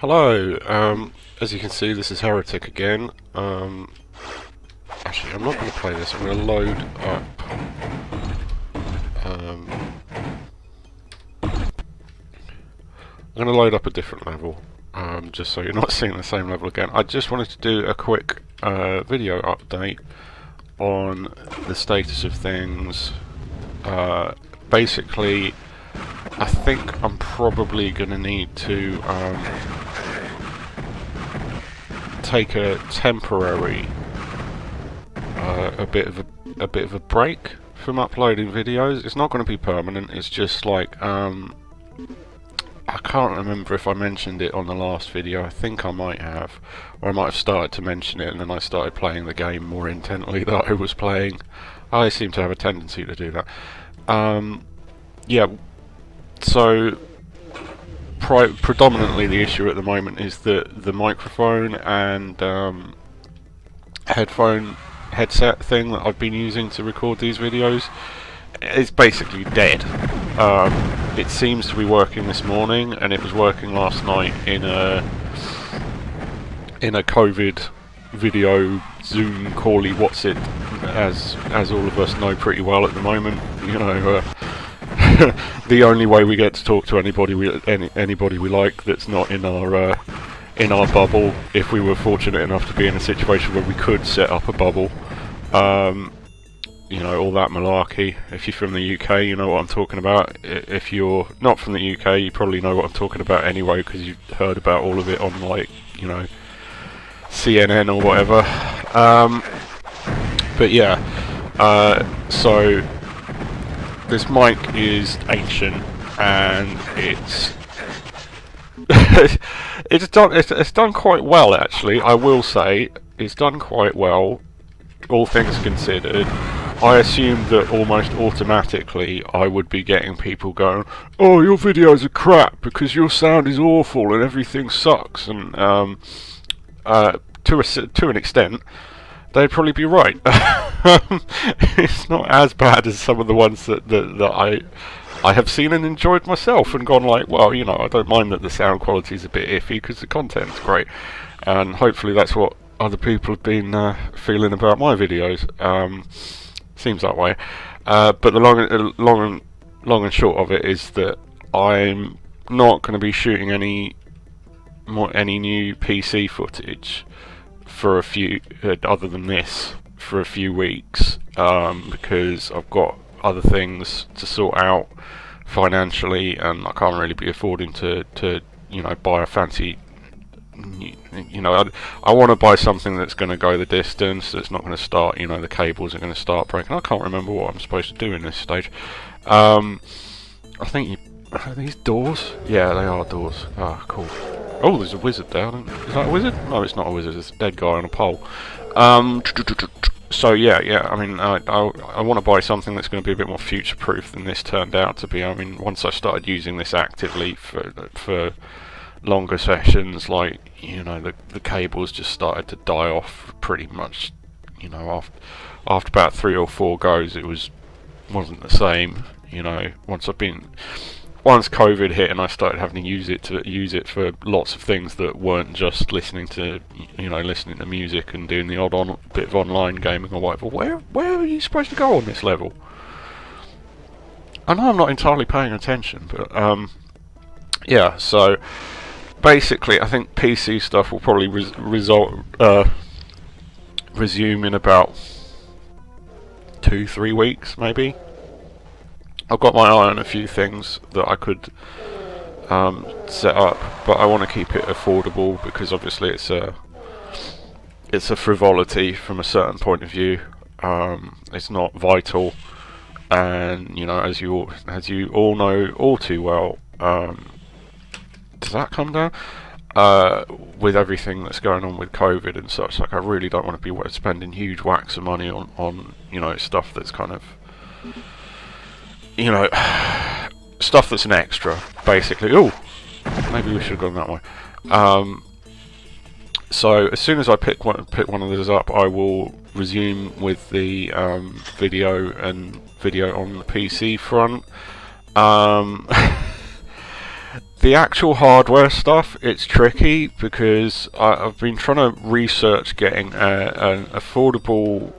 Hello, as you can see this is Heretic again. Actually I'm not going to play this, I'm going to load up a different level, just so you're not seeing the same level again. I just wanted to do a quick video update on the status of things. Basically, I think I'm probably going to need to take a temporary a bit of a break from uploading videos. It's not going to be permanent. It's just like I can't remember if I mentioned it on the last video. I think I might have, or I might have started to mention it and then I started playing the game more intently that I was playing. I seem to have a tendency to do that. Yeah, so predominantly the issue at the moment is that the microphone and headset thing that I've been using to record these videos is basically dead. It seems to be working this morning, and it was working last night in a COVID video Zoom cally what's it, as all of us know pretty well at the moment. You know, the only way we get to talk to anybody we like that's not in our bubble, if we were fortunate enough to be in a situation where we could set up a bubble. You know, all that malarkey. If you're from the UK, you know what I'm talking about. If you're not from the UK, you probably know what I'm talking about anyway, because you've heard about all of it on, like, you know, CNN or whatever. But yeah, so this mic is ancient, and it's it's done quite well, actually. I will say it's done quite well, all things considered. I assumed that almost automatically I would be getting people going, "Oh, your videos are crap because your sound is awful and everything sucks," and to an extent, they'd probably be right. It's not as bad as some of the ones that I have seen and enjoyed myself, and gone like, well, you know, I don't mind that the sound quality is a bit iffy because the content's great, and hopefully that's what other people have been feeling about my videos. Seems that way. But the long and short of it is that I'm not going to be shooting any new PC footage for a few, other than this, for a few weeks, because I've got other things to sort out financially, and I can't really be affording to you know, buy a fancy, you know, I want to buy something that's going to go the distance, that's not going to start, you know, the cables are going to start breaking. I can't remember what I'm supposed to do in this stage. I think are these doors? Yeah, they are doors. Ah, cool. Oh, there's a wizard down. Is that a wizard? No, it's not a wizard. It's a dead guy on a pole. So yeah. I mean, I want to buy something that's going to be a bit more future-proof than this turned out to be. I mean, once I started using this actively for longer sessions, like, you know, the cables just started to die off pretty much. You know, after about 3 or 4 goes, it wasn't the same. You know, once COVID hit and I started having to use it for lots of things that weren't just listening to music and doing the odd bit of online gaming or whatever. Where are you supposed to go on this level? I know I'm not entirely paying attention, but yeah. So basically, I think PC stuff will probably resume in about 2-3 weeks, maybe. I've got my eye on a few things that I could set up, but I want to keep it affordable because obviously it's a frivolity from a certain point of view. It's not vital, and you know, as you all know all too well, does that come down? With everything that's going on with COVID and such, like, I really don't want to be spending huge whacks of money on you know, stuff that's kind of, you know, stuff that's an extra, basically. Oh, maybe we should have gone that way. So as soon as I pick one of those up, I will resume with the video on the PC front. The actual hardware stuff, it's tricky because I've been trying to research getting an affordable,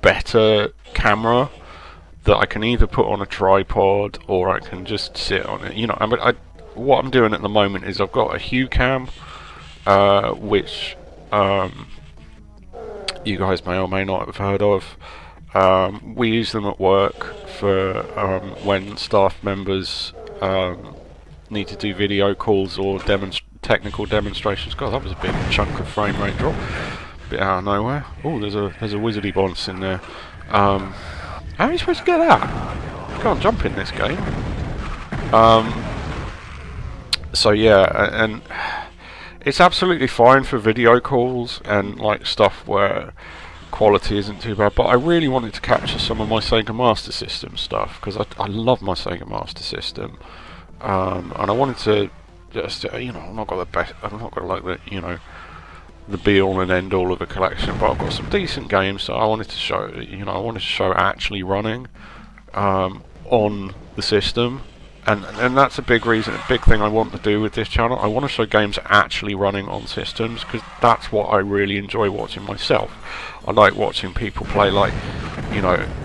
better camera that I can either put on a tripod or I can just sit on it. You know, what I'm doing at the moment is I've got a Hue cam, which you guys may or may not have heard of. We use them at work for when staff members need to do video calls or technical demonstrations. God, that was a big chunk of frame rate drop. Bit out of nowhere. Oh, there's a wizardy bounce in there. How are you supposed to get that? You can't jump in this game. So yeah, and it's absolutely fine for video calls and like stuff where quality isn't too bad, but I really wanted to capture some of my Sega Master System stuff because I love my Sega Master System, and I wanted to just I'm not got the best, I'm not got like the the be all and end all of a collection, but I've got some decent games, so I wanted to show I wanted to show actually running on the system. And that's a big reason, a big thing I want to do with this channel. I want to show games actually running on systems, because that's what I really enjoy watching myself. I like watching people play, like,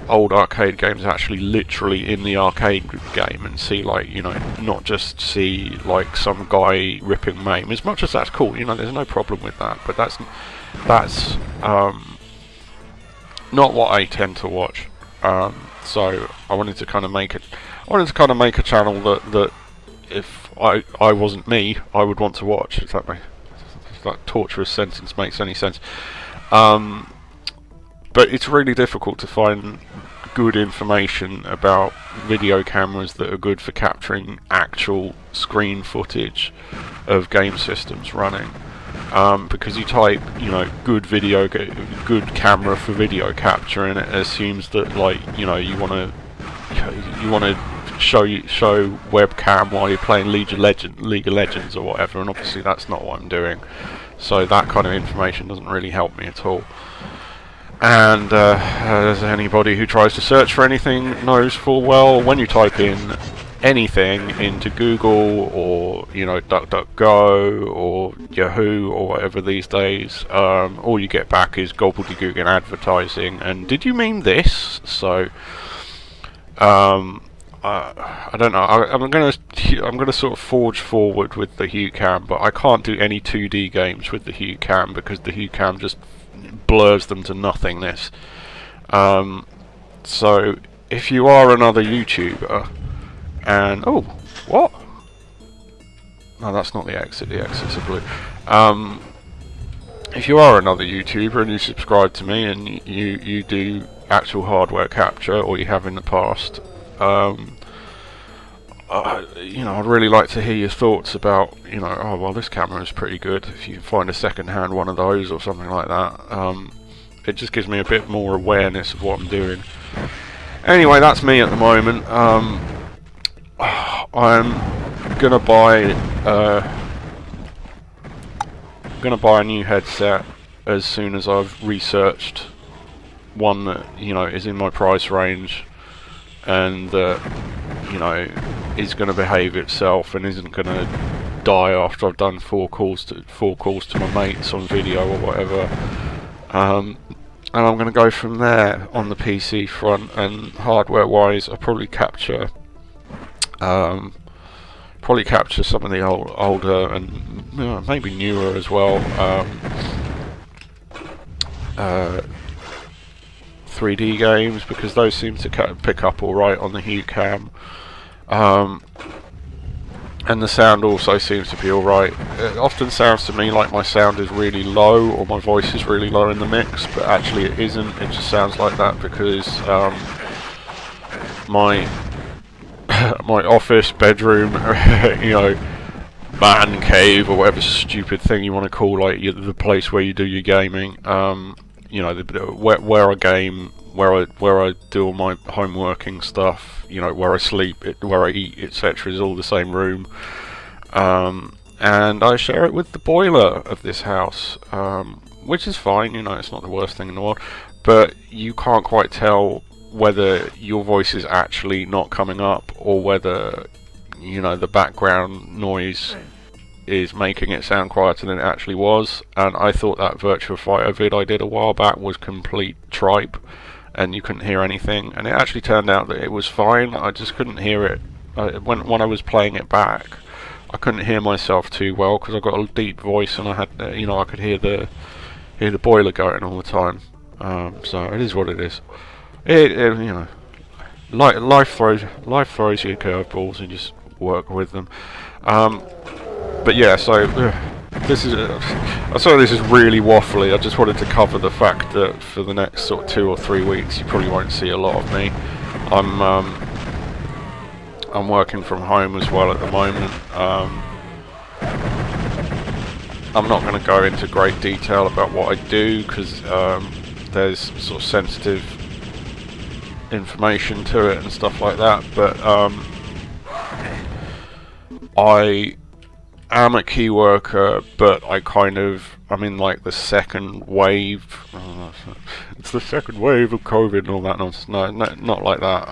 old arcade games actually literally in the arcade game, and see, like, not just see, like, some guy ripping MAME. As much as that's cool, there's no problem with that, but that's not what I tend to watch. So I wanted to kind of make it. I wanted to kind of make a channel that if I wasn't me, I would want to watch. If that torturous sentence makes any sense. But it's really difficult to find good information about video cameras that are good for capturing actual screen footage of game systems running. Because you type, good camera for video capture, and it assumes that, like, you want to show webcam while you're playing League of Legends or whatever, and obviously that's not what I'm doing. So that kind of information doesn't really help me at all. And as anybody who tries to search for anything knows full well, when you type in anything into Google or DuckDuckGo or Yahoo or whatever these days, all you get back is gobbledygook and advertising. And did you mean this? So I don't know. I'm gonna sort of forge forward with the Hue cam, but I can't do any 2D games with the Hue cam because the Hue cam just blurs them to nothingness. So if you are another YouTuber and what? No, that's not the exit. The exit's a blue. If you are another YouTuber and you subscribe to me and you do actual hardware capture, or you have in the past, I'd really like to hear your thoughts about, oh well, this camera is pretty good. If you can find a second-hand one of those or something like that, it just gives me a bit more awareness of what I'm doing. Anyway, that's me at the moment. I'm gonna buy a new headset as soon as I've researched one that is in my price range and that is going to behave itself and isn't going to die after I've done four calls to my mates on video or whatever. And I'm going to go from there on the PC front. And hardware wise, I'll probably capture some of the older and maybe newer as well 3D games, because those seem to pick up alright on the Hue cam, and the sound also seems to be alright. It often sounds to me like my sound is really low or my voice is really low in the mix, but actually it isn't. It just sounds like that because my office, bedroom, man cave, or whatever stupid thing you want to call the place where you do your gaming, where I game, where I do all my home working stuff, where I sleep, where I eat, etc., is all the same room, and I share it with the boiler of this house, which is fine. It's not the worst thing in the world, but you can't quite tell whether your voice is actually not coming up or whether you know, the background noise is making it sound quieter than it actually was. And I thought that Virtua Fighter vid I did a while back was complete tripe, and you couldn't hear anything. And it actually turned out that it was fine. I just couldn't hear it when I was playing it back. I couldn't hear myself too well because I got a deep voice, and I had, you know, I could hear the boiler going all the time. So it is what it is. It you know, life throws you curveballs, and you just work with them. But yeah, so this is. I'm sorry, this is really waffly. I just wanted to cover the fact that for the next sort of 2 or 3 weeks, you probably won't see a lot of me. I'm working from home as well at the moment. I'm not going to go into great detail about what I do because there's sort of sensitive information to it and stuff like that. But I am a key worker, but I'm in like the second wave. It's the second wave of COVID and all that nonsense. No, not like that.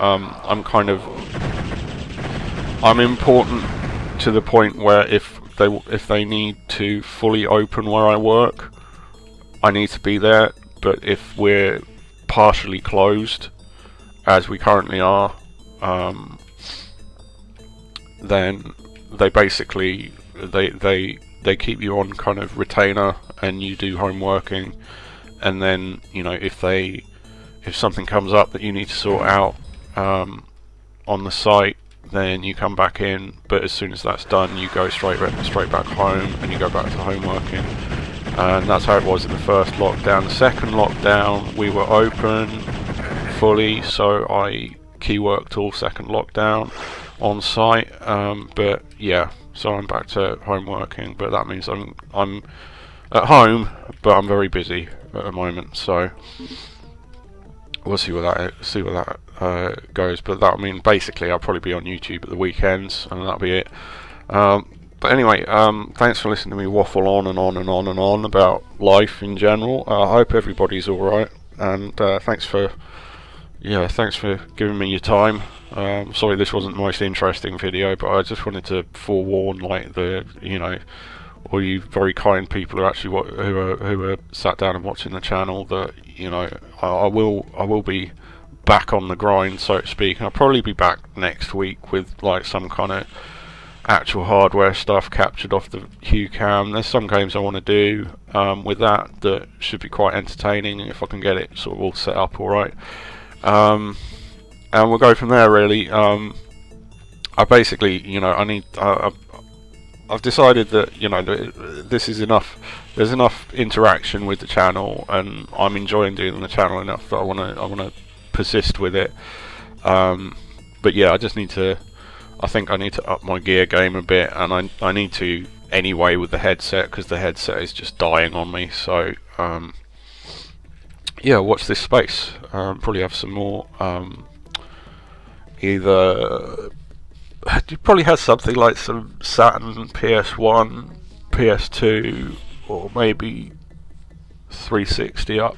I'm important to the point where if they need to fully open where I work, I need to be there. But if we're partially closed, as we currently are, then they basically they keep you on kind of retainer, and you do home working, and then, you know, if something comes up that you need to sort out on the site, then you come back in. But as soon as that's done, you go straight back home, and you go back to home working. And that's how it was in the first lockdown. The second lockdown, we were open fully, so I key worked all second lockdown on site. But yeah, so I'm back to home working. But that means I'm at home, but I'm very busy at the moment. So we'll see where that goes. But that'll mean basically I'll probably be on YouTube at the weekends, and that'll be it. But anyway, thanks for listening to me waffle on and on and on and on about life in general. I hope everybody's alright, and thanks for giving me your time. Sorry this wasn't the most interesting video, but I just wanted to forewarn, like, all you very kind people who actually who are sat down and watching the channel, that, you know, I will be back on the grind, so to speak. I'll probably be back next week with like some kind of actual hardware stuff captured off the Hue Cam. There's some games I want to do with that should be quite entertaining if I can get it sort of all set up alright. And we'll go from there, really. I basically, you know, I've decided that, you know, this is enough. There's enough interaction with the channel, and I'm enjoying doing the channel enough that I want to persist with it. But yeah, I think I need to up my gear game a bit, and I need to anyway with the headset, because the headset is just dying on me. So yeah, watch this space. Probably have some more. Either you probably has something like some Saturn, PS1, PS2, or maybe 360 up.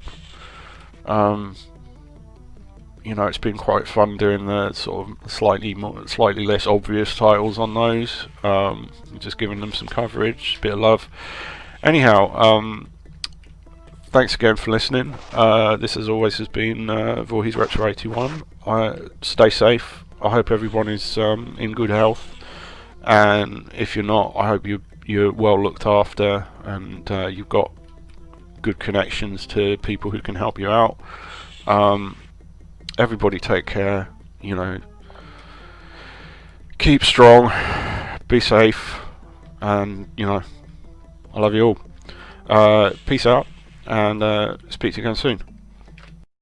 You know, it's been quite fun doing the sort of slightly less obvious titles on those. Just giving them some coverage, a bit of love. Anyhow, thanks again for listening. This as always has been Voorhees Retro 81. Stay safe. I hope everyone is in good health, and if you're not, I hope you're well looked after, and you've got good connections to people who can help you out. Everybody take care, you know, keep strong, be safe, and, you know, I love you all. Peace out, and speak to you again soon.